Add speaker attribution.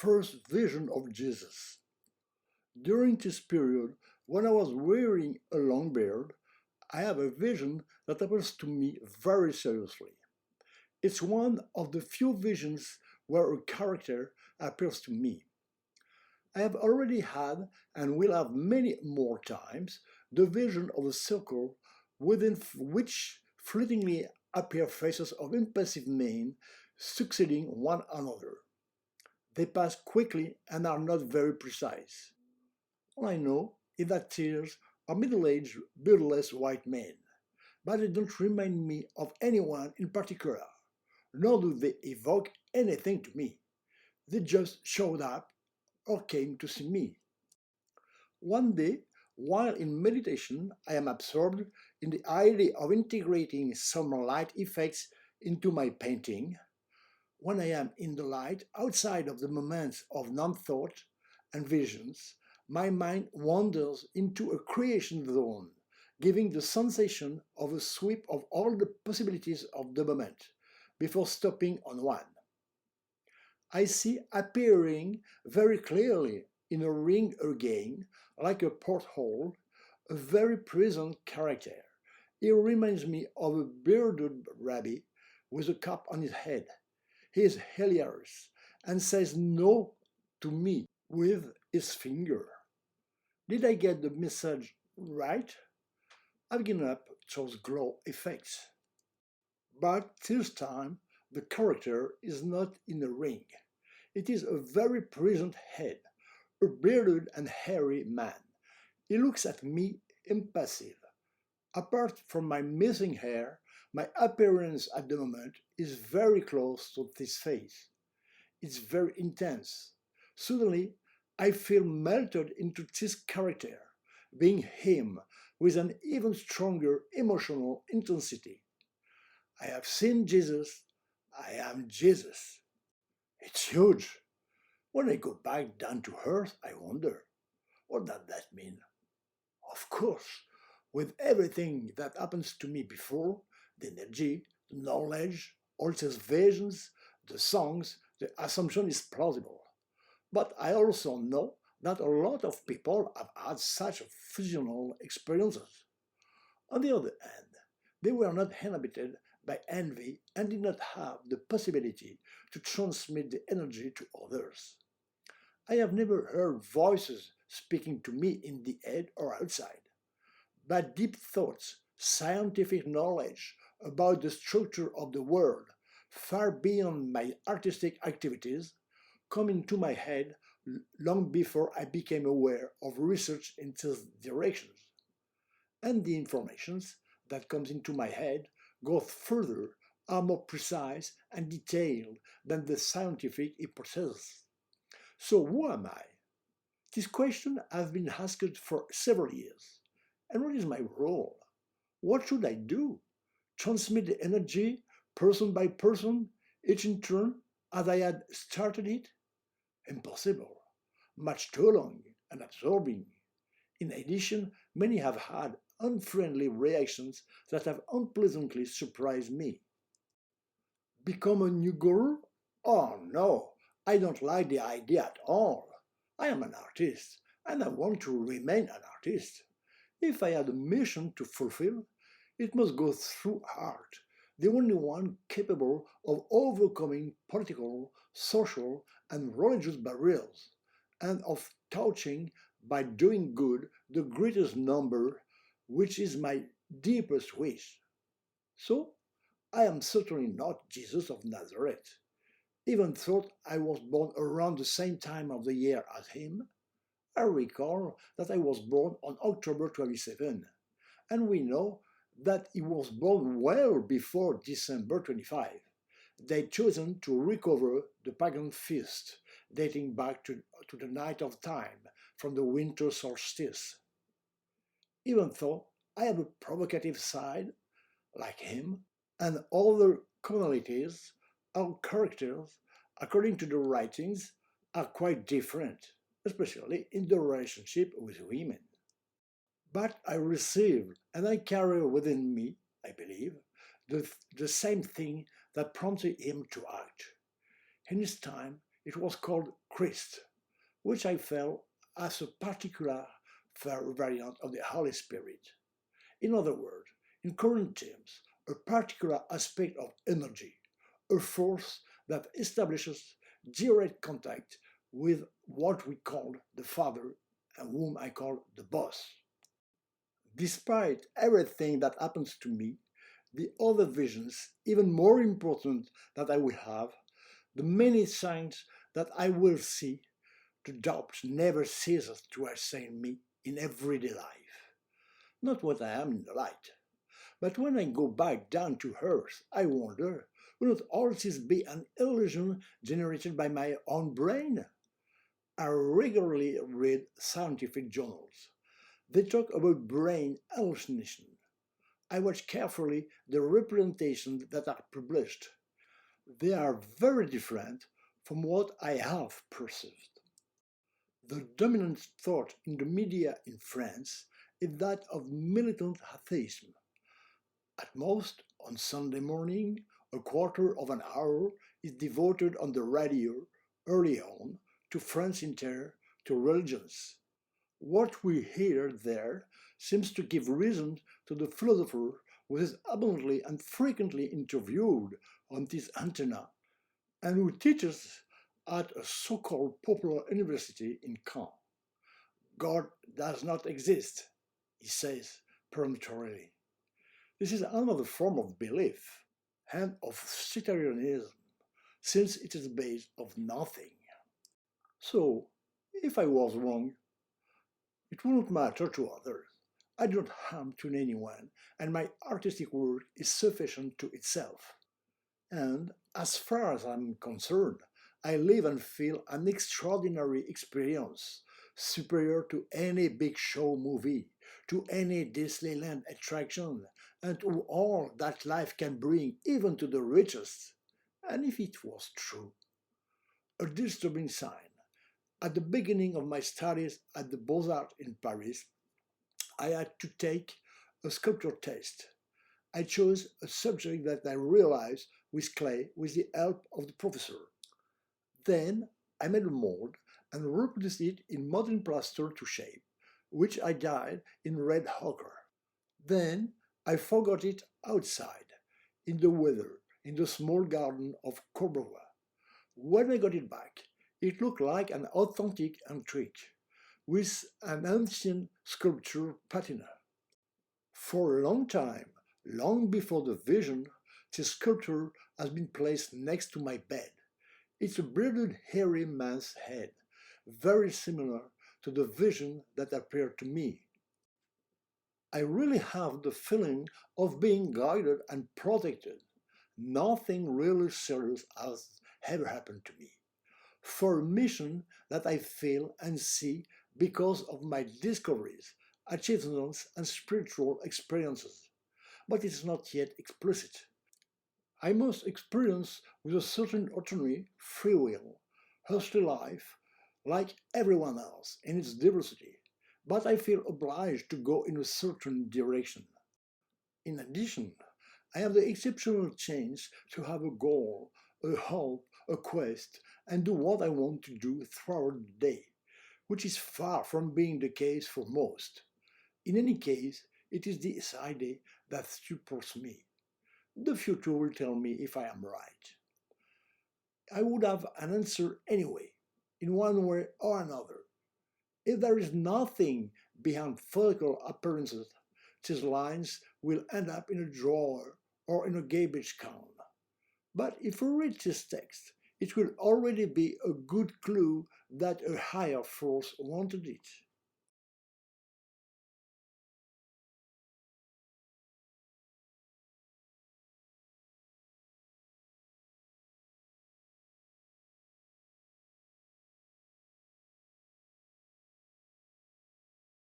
Speaker 1: first vision of Jesus. During this period, when I was wearing a long beard, I have a vision that happens to me very seriously. It's one of the few visions where a character appears to me. I have already had, and will have many more times, the vision of a circle within which fleetingly appear faces of impassive men succeeding one another. They pass quickly and are not very precise. All I know is that these are middle-aged, beardless white men, but they don't remind me of anyone in particular, nor do they evoke anything to me. They just showed up or came to see me. One day, while in meditation, I am absorbed in the idea of integrating some light effects into my painting. When I am in the light, outside of the moments of non-thought and visions, my mind wanders into a creation zone, giving the sensation of a sweep of all the possibilities of the moment, before stopping on one. I see appearing very clearly in a ring again, like a porthole, a very present character. He reminds me of a bearded rabbi with a cap on his head. He is hilarious and says no to me with his finger. Did I get the message right? I've given up those glow effects. But this time, the character is not in a ring. It is a very present head, a bearded and hairy man. He looks at me impassive. Apart from my missing hair, my appearance at the moment is very close to this face. It's very intense. Suddenly, I feel melted into this character, being him with an even stronger emotional intensity. I have seen Jesus. I am Jesus. It's huge. When I go back down to earth, I wonder, what does that mean? Of course, with everything that happens to me before, the energy, the knowledge, all these visions, the songs, the assumption is plausible. But I also know that a lot of people have had such fusional experiences. On the other hand, they were not inhabited by envy and did not have the possibility to transmit the energy to others. I have never heard voices speaking to me in the head or outside, but deep thoughts, scientific knowledge about the structure of the world, far beyond my artistic activities, come into my head long before I became aware of research in these directions. And the informations that comes into my head go further, are more precise and detailed than the scientific hypothesis. So who am I? This question has been asked for several years. And what is my role? What should I do? Transmit the energy, person by person, each in turn, as I had started it? Impossible. Much too long and absorbing. In addition, many have had unfriendly reactions that have unpleasantly surprised me. Become a new guru? Oh no, I don't like the idea at all. I am an artist, and I want to remain an artist. If I had a mission to fulfill, it must go through art, the only one capable of overcoming political, social, and religious barriers, and of touching, by doing good, the greatest number, which is my deepest wish. So, I am certainly not Jesus of Nazareth. Even though I was born around the same time of the year as him, I recall that I was born on October 27, and we know that he was born well before December 25. They'd chosen to recover the pagan feast, dating back to the night of time, from the winter solstice. Even though I have a provocative side, like him, and other commonalities, our characters, according to the writings, are quite different, especially in the relationship with women. But I received and I carry within me, I believe, the same thing that prompted him to act. In his time, It was called Christ, which I felt as a particular variant of the Holy Spirit. In other words, in current terms, a particular aspect of energy, a force that establishes direct contact with what we call the Father and whom I call the boss. Despite everything that happens to me, the other visions, even more important that I will have, the many signs that I will see, the doubt never ceases to assail me in everyday life. Not what I am in the light, but when I go back down to earth, I wonder, will not all this be an illusion generated by my own brain? I regularly read scientific journals. They talk about brain hallucination. I watch carefully the representations that are published. They are very different from what I have perceived. The dominant thought in the media in France is that of militant atheism. At most, on Sunday morning, a quarter of an hour is devoted on the radio early on to France Inter, to religions. What we hear there seems to give reason to the philosopher who is abundantly and frequently interviewed on this antenna and who teaches at a so-called popular university in Caen. God does not exist, he says peremptorily. This is another form of belief and of sectarianism, since it is based on nothing. So, if I was wrong, it wouldn't matter to others. I don't harm to anyone, and my artistic work is sufficient to itself. And as far as I'm concerned, I live and feel an extraordinary experience, superior to any big show movie, to any Disneyland attraction, and to all that life can bring even to the richest. And if it was true, a disturbing sign. At the beginning of my studies at the Beaux-Arts in Paris, I had to take a sculpture test. I chose a subject that I realized with clay with the help of the professor. Then I made a mold and reproduced it in modern plaster to shape, which I dyed in red ochre. Then I forgot it outside, in the weather, in the small garden of Courbevoie. When I got it back, it looked like an authentic antique, with an ancient sculpture patina. For a long time, long before the vision, this sculpture has been placed next to my bed. It's a bearded, hairy man's head, very similar to the vision that appeared to me. I really have the feeling of being guided and protected. Nothing really serious has ever happened to me. For a mission that I feel and see because of my discoveries, achievements, and spiritual experiences. But it's not yet explicit. I must experience with a certain autonomy, free will, earthly life, like everyone else in its diversity, but I feel obliged to go in a certain direction. In addition, I have the exceptional chance to have a goal, a hope, a quest, and do what I want to do throughout the day, which is far from being the case for most. In any case, it is this idea that supports me. The future will tell me if I am right. I would have an answer anyway, in one way or another. If there is nothing behind physical appearances, these lines will end up in a drawer or in a garbage can. But if we read this text, it will already be a good clue that a higher force wanted it.